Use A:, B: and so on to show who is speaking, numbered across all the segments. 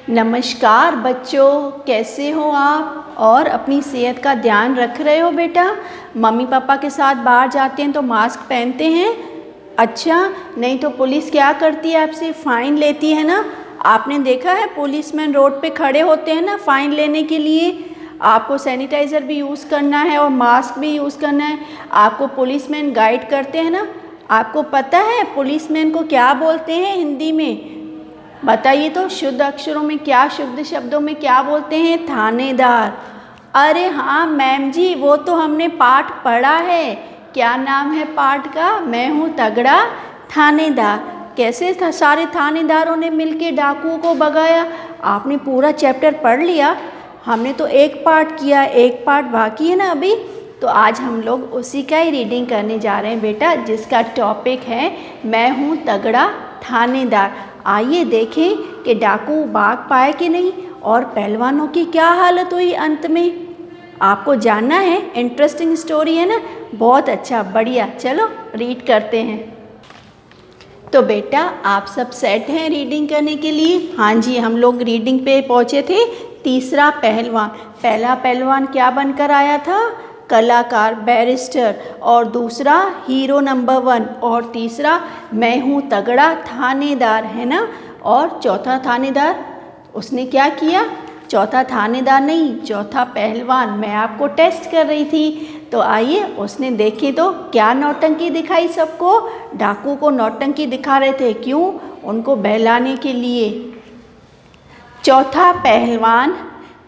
A: नमस्कार बच्चों, कैसे हो आप और अपनी सेहत का ध्यान रख रहे हो बेटा। मम्मी पापा के साथ बाहर जाते हैं तो मास्क पहनते हैं। अच्छा, नहीं तो पुलिस क्या करती है, आपसे फ़ाइन लेती है ना। आपने देखा है पुलिसमैन रोड पे खड़े होते हैं ना फ़ाइन लेने के लिए। आपको सैनिटाइज़र भी यूज़ करना है और मास्क भी यूज़ करना है। आपको पुलिसमैन गाइड करते हैं ना। आपको पता है पुलिसमैन को क्या बोलते हैं हिंदी में? बताइए तो, शुद्ध अक्षरों में क्या, शुद्ध शब्दों में क्या बोलते हैं? थानेदार। अरे हाँ मैम जी, वो तो हमने पाठ पढ़ा है। क्या नाम है पाठ का? मैं हूँ तगड़ा थानेदार। कैसे सारे थानेदारों ने मिलके डाकुओं को भगाया? आपने पूरा चैप्टर पढ़ लिया। हमने तो एक पार्ट किया, एक पार्ट बाकी है ना अभी। तो आज हम लोग उसी का ही रीडिंग करने जा रहे हैं बेटा, जिसका टॉपिक है मैं हूँ तगड़ा थानेदार। आइए देखें कि डाकू भाग पाए कि नहीं और पहलवानों की क्या हालत हुई अंत में। आपको जानना है, इंटरेस्टिंग स्टोरी है ना, बहुत अच्छा, बढ़िया। चलो रीड करते हैं। तो बेटा आप सब सेट हैं रीडिंग करने के लिए? हाँ जी, हम लोग रीडिंग पे पहुँचे थे। तीसरा पहलवान। पहला पहलवान क्या बनकर आया था? कलाकार, बैरिस्टर। और दूसरा हीरो नंबर 1। और तीसरा मैं हूँ तगड़ा थानेदार, है ना। और चौथा थानेदार, उसने क्या किया? चौथा थानेदार नहीं, चौथा पहलवान। मैं आपको टेस्ट कर रही थी। तो आइए उसने देखी तो क्या नौटंकी दिखाई सबको। डाकू को नौटंकी दिखा रहे थे, क्यों? उनको बहलाने के लिए। चौथा पहलवान।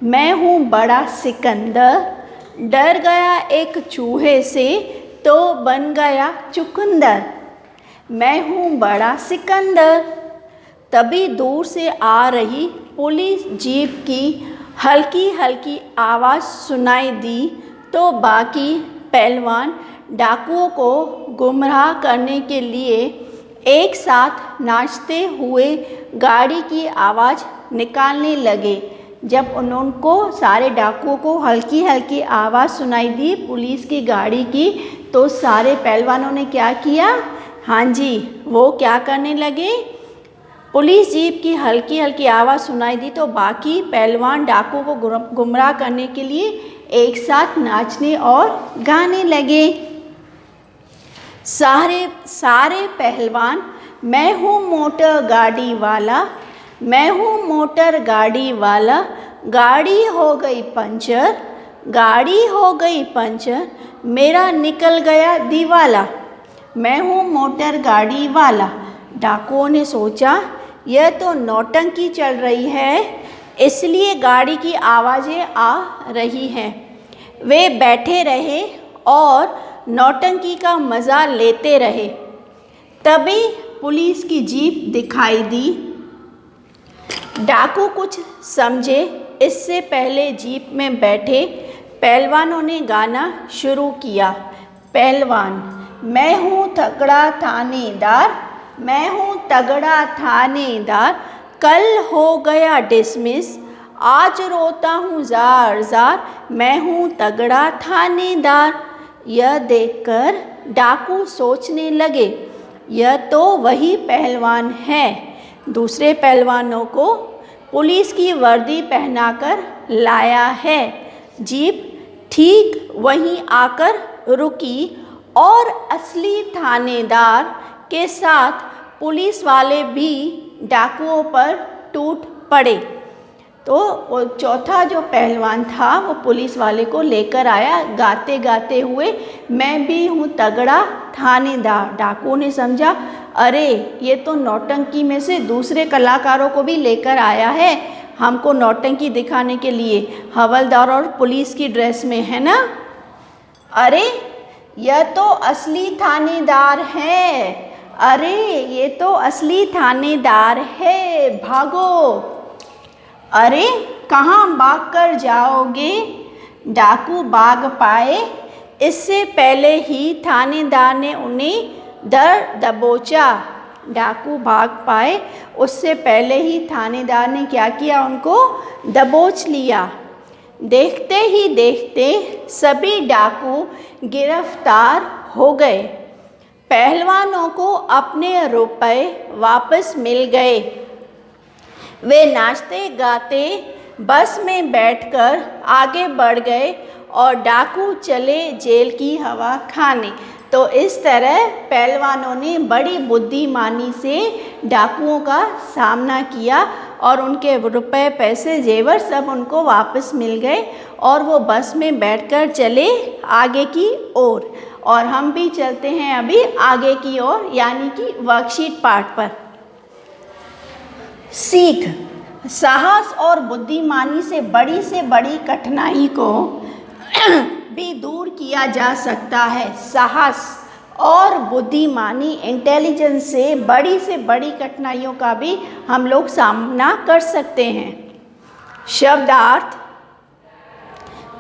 A: मैं हूँ बड़ा सिकंदर, डर गया एक चूहे से तो बन गया चुकंदर। मैं हूँ बड़ा सिकंदर। तभी दूर से आ रही पुलिस जीप की हल्की हल्की आवाज़ सुनाई दी तो बाकी पहलवान डाकुओं को गुमराह करने के लिए एक साथ नाचते हुए गाड़ी की आवाज़ निकालने लगे। जब उनको सारे डाकुओं को हल्की हल्की आवाज़ सुनाई दी पुलिस की गाड़ी की, तो सारे पहलवानों ने क्या किया? हाँ जी, वो क्या करने लगे? पुलिस जीप की हल्की हल्की आवाज़ सुनाई दी तो बाकी पहलवान डाकुओं को गुमराह करने के लिए एक साथ नाचने और गाने लगे। सारे पहलवान मैं हूँ मोटर गाड़ी वाला, मैं हूँ मोटर गाड़ी वाला, गाड़ी हो गई पंचर, गाड़ी हो गई पंचर, मेरा निकल गया दीवाला। मैं हूँ मोटर गाड़ी वाला। डाकुओं ने सोचा यह तो नौटंकी चल रही है, इसलिए गाड़ी की आवाज़ें आ रही हैं। वे बैठे रहे और नौटंकी का मज़ा लेते रहे। तभी पुलिस की जीप दिखाई दी। डाकू कुछ समझे इससे पहले जीप में बैठे पहलवानों ने गाना शुरू किया। पहलवान। मैं हूँ तगड़ा थानेदार, मैं हूँ तगड़ा थानेदार, कल हो गया डिसमिस, आज रोता हूँ ज़ार ज़ार, मैं हूँ तगड़ा थानेदार। यह देखकर डाकू सोचने लगे, यह तो वही पहलवान है। दूसरे पहलवानों को पुलिस की वर्दी पहनाकर लाया है। जीप ठीक वहीं आकर रुकी और असली थानेदार के साथ पुलिस वाले भी डाकुओं पर टूट पड़े। तो वो चौथा जो पहलवान था वो पुलिस वाले को लेकर आया गाते गाते हुए, मैं भी हूँ तगड़ा थानेदार। डाकुओं ने समझा, अरे ये तो नौटंकी में से दूसरे कलाकारों को भी लेकर आया है हमको नौटंकी दिखाने के लिए, हवलदार और पुलिस की ड्रेस में, है ना। अरे यह तो असली थानेदार है, अरे ये तो असली थानेदार है, भागो। अरे कहाँ भाग कर जाओगे? डाकू भाग पाए इससे पहले ही थानेदार ने उन्हें धर दबोचा। डाकू भाग पाए उससे पहले ही थानेदार ने क्या किया? उनको दबोच लिया। देखते ही देखते सभी डाकू गिरफ्तार हो गए। पहलवानों को अपने रुपए वापस मिल गए। वे नाचते गाते बस में बैठकर आगे बढ़ गए और डाकू चले जेल की हवा खाने। तो इस तरह पहलवानों ने बड़ी बुद्धिमानी से डाकुओं का सामना किया और उनके रुपए पैसे जेवर सब उनको वापस मिल गए और वो बस में बैठकर चले आगे की ओर। और हम भी चलते हैं अभी आगे की ओर, यानी कि वर्कशीट पार्ट पर। सीख, साहस और बुद्धिमानी से बड़ी कठिनाई को भी दूर किया जा सकता है। साहस और बुद्धिमानी, इंटेलिजेंस से बड़ी कठिनाइयों का भी हम लोग सामना कर सकते हैं। शब्दार्थ,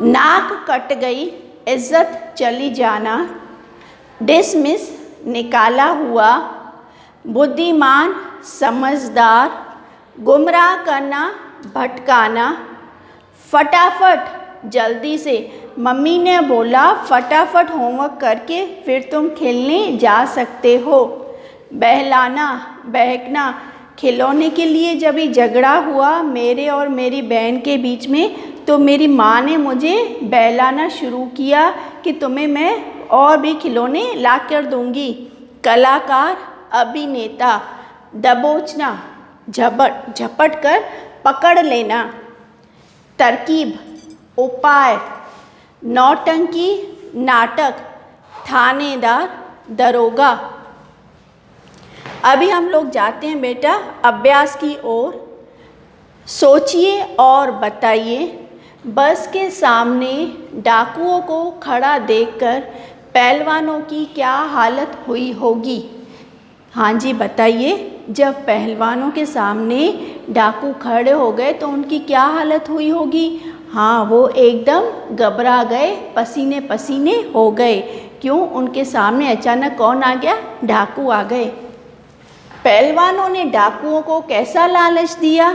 A: नाक कट गई, इज्जत चली जाना, डिसमिस निकाला हुआ, बुद्धिमान समझदार, गुमराह करना भटकाना, फटाफट जल्दी से। मम्मी ने बोला फटाफट होमवर्क करके फिर तुम खेलने जा सकते हो। बहलाना बहकना, खिलौने के लिए जब ये झगड़ा हुआ मेरे और मेरी बहन के बीच में तो मेरी माँ ने मुझे बहलाना शुरू किया कि तुम्हें मैं और भी खिलौने ला कर दूँगी। कलाकार अभिनेता, दबोचना झपट कर पकड़ लेना। तरकीब उपाय, नौटंकी नाटक, थानेदार दरोगा। अभी हम लोग जाते हैं बेटा अभ्यास की ओर। सोचिए और बताइए, बस के सामने डाकुओं को खड़ा देखकर पहलवानों की क्या हालत हुई होगी। हाँ जी बताइए, जब पहलवानों के सामने डाकू खड़े हो गए तो उनकी क्या हालत हुई होगी। हाँ, वो एकदम घबरा गए, पसीने पसीने हो गए। क्यों? उनके सामने अचानक कौन आ गया? डाकू आ गए। पहलवानों ने डाकुओं को कैसा लालच दिया?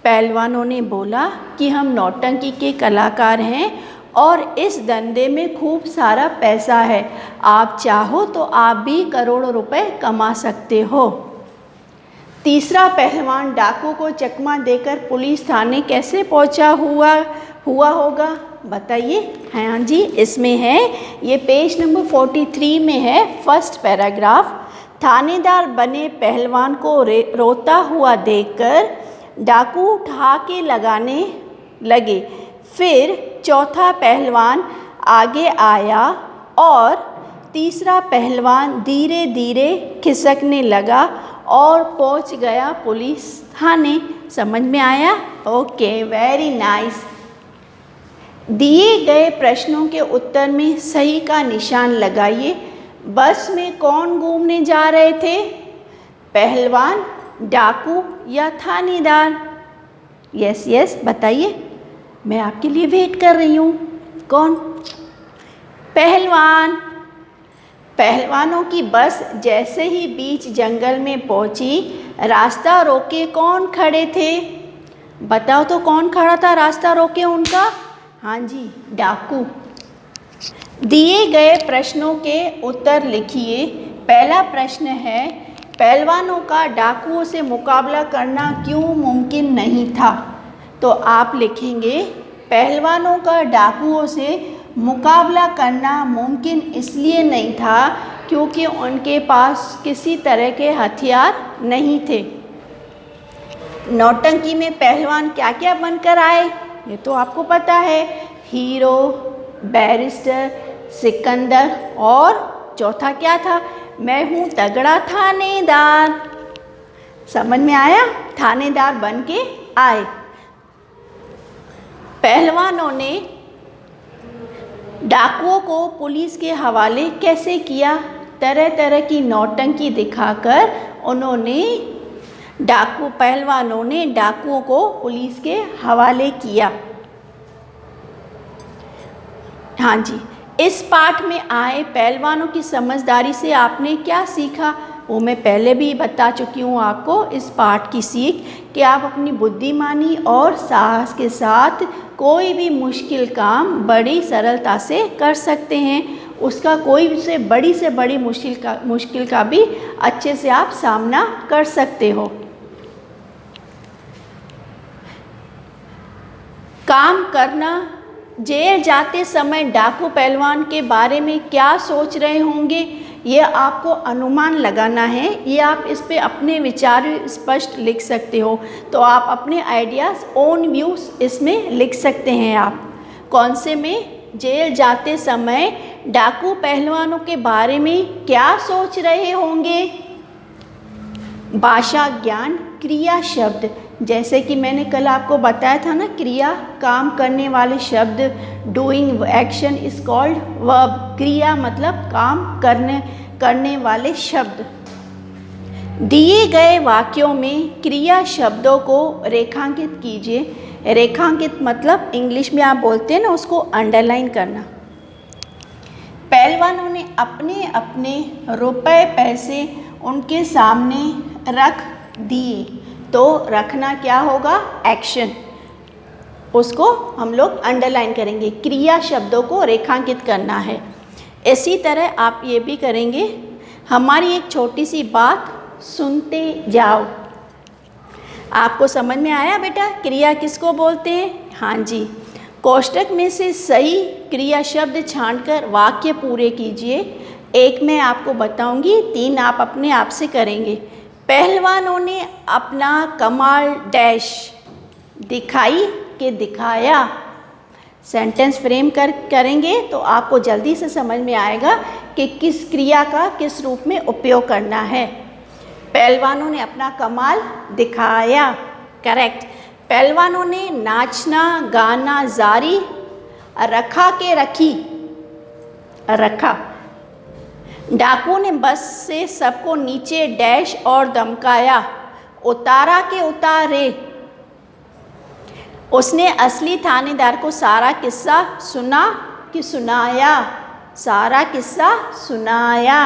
A: पहलवानों ने बोला कि हम नौटंकी के कलाकार हैं और इस धंधे में खूब सारा पैसा है, आप चाहो तो आप भी करोड़ों रुपए कमा सकते हो। तीसरा पहलवान डाकू को चकमा देकर पुलिस थाने कैसे पहुंचा हुआ होगा बताइए। हाँ जी, इसमें है, ये पेज नंबर 43 में है, फर्स्ट पैराग्राफ। थानेदार बने पहलवान को रोता हुआ देखकर डाकू ठहाके लगाने लगे। फिर चौथा पहलवान आगे आया और तीसरा पहलवान धीरे धीरे खिसकने लगा और पहुंच गया पुलिस थाने। समझ में आया? Okay, very nice. दिए गए प्रश्नों के उत्तर में सही का निशान लगाइए। बस में कौन घूमने जा रहे थे? पहलवान, डाकू या थानेदार? यस बताइए, मैं आपके लिए वेट कर रही हूँ। कौन? पहलवान। पहलवानों की बस जैसे ही बीच जंगल में पहुंची, रास्ता रोके कौन खड़े थे? बताओ तो कौन खड़ा था रास्ता रोके उनका? हाँ जी, डाकू। दिए गए प्रश्नों के उत्तर लिखिए। पहला प्रश्न है, पहलवानों का डाकुओं से मुकाबला करना क्यों मुमकिन नहीं था? तो आप लिखेंगे, पहलवानों का डाकुओं से मुकाबला करना मुमकिन इसलिए नहीं था क्योंकि उनके पास किसी तरह के हथियार नहीं थे। नौटंकी में पहलवान क्या क्या बनकर आए ये तो आपको पता है, हीरो, बैरिस्टर, सिकंदर और चौथा क्या था? मैं हूँ तगड़ा थानेदार। समझ में आया? थानेदार बन के आए। पहलवानों ने डाकुओं को पुलिस के हवाले कैसे किया? तरह तरह की नौटंकी दिखाकर पहलवानों ने डाकुओं को पुलिस के हवाले किया। हाँ जी, इस पाठ में आए पहलवानों की समझदारी से आपने क्या सीखा? वो मैं पहले भी बता चुकी हूँ आपको। इस पाठ की सीख कि आप अपनी बुद्धिमानी और साहस के साथ कोई भी मुश्किल काम बड़ी सरलता से कर सकते हैं। उसका कोई से बड़ी मुश्किल का भी अच्छे से आप सामना कर सकते हो। काम करना। जेल जाते समय डाकू पहलवान के बारे में क्या सोच रहे होंगे, ये आपको अनुमान लगाना है। ये आप इस पे अपने विचार स्पष्ट लिख सकते हो। तो आप अपने आइडियाज़, ओन व्यूज़ इसमें लिख सकते हैं। आप कौन से में? जेल जाते समय डाकू पहलवानों के बारे में क्या सोच रहे होंगे। भाषा ज्ञान, क्रिया शब्द, जैसे कि मैंने कल आपको बताया था ना, क्रिया काम करने वाले शब्द, doing action is called verb. क्रिया मतलब काम करने वाले शब्द। दिए गए वाक्यों में क्रिया शब्दों को रेखांकित कीजिए। रेखांकित मतलब इंग्लिश में आप बोलते हैं ना, उसको अंडरलाइन करना। पहलवानों ने अपने अपने रुपए पैसे उनके सामने रख दिए। तो रखना क्या होगा? एक्शन। उसको हम लोग अंडरलाइन करेंगे। क्रिया शब्दों को रेखांकित करना है। इसी तरह आप ये भी करेंगे। हमारी एक छोटी सी बात सुनते जाओ। आपको समझ में आया बेटा क्रिया किसको बोलते हैं? हाँ जी। कोष्टक में से सही क्रिया शब्द छांटकर वाक्य पूरे कीजिए। एक मैं आपको बताऊंगी, 3 आप अपने आप से करेंगे। पहलवानों ने अपना कमाल डैश दिखाई के दिखाया। सेंटेंस फ्रेम करेंगे तो आपको जल्दी से समझ में आएगा कि किस क्रिया का किस रूप में उपयोग करना है। पहलवानों ने अपना कमाल दिखाया, करेक्ट। पहलवानों ने नाचना गाना जारी रखा के रखी, रखा। डाकू ने बस से सबको नीचे डैश और धमकाया, उतारा के उतारे। उसने असली थानेदार को सारा किस्सा सुना कि सुनाया, सारा किस्सा सुनाया।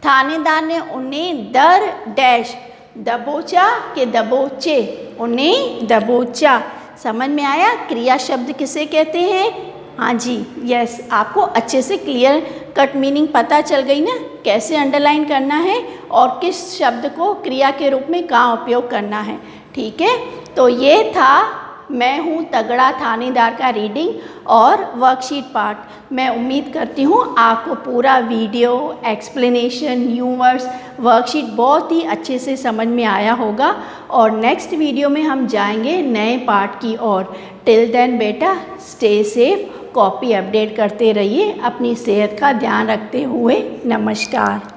A: थानेदार ने उन्हें दर डैश दबोचा के दबोचे, उन्हें दबोचा। समझ में आया क्रिया शब्द किसे कहते हैं? हाँ जी, यस। आपको अच्छे से क्लियर कट मीनिंग पता चल गई ना, कैसे अंडरलाइन करना है और किस शब्द को क्रिया के रूप में कहाँ उपयोग करना है। ठीक है, तो ये था मैं हूँ तगड़ा थानेदार का रीडिंग और वर्कशीट पार्ट। मैं उम्मीद करती हूँ आपको पूरा video, explanation, new words, worksheet बहुत ही अच्छे से समझ में आया होगा। और नेक्स्ट वीडियो में हम जाएंगे नए पार्ट की ओर। टिल देन बेटा स्टे सेफ, कॉपी अपडेट करते रहिए, अपनी सेहत का ध्यान रखते हुए। नमस्कार।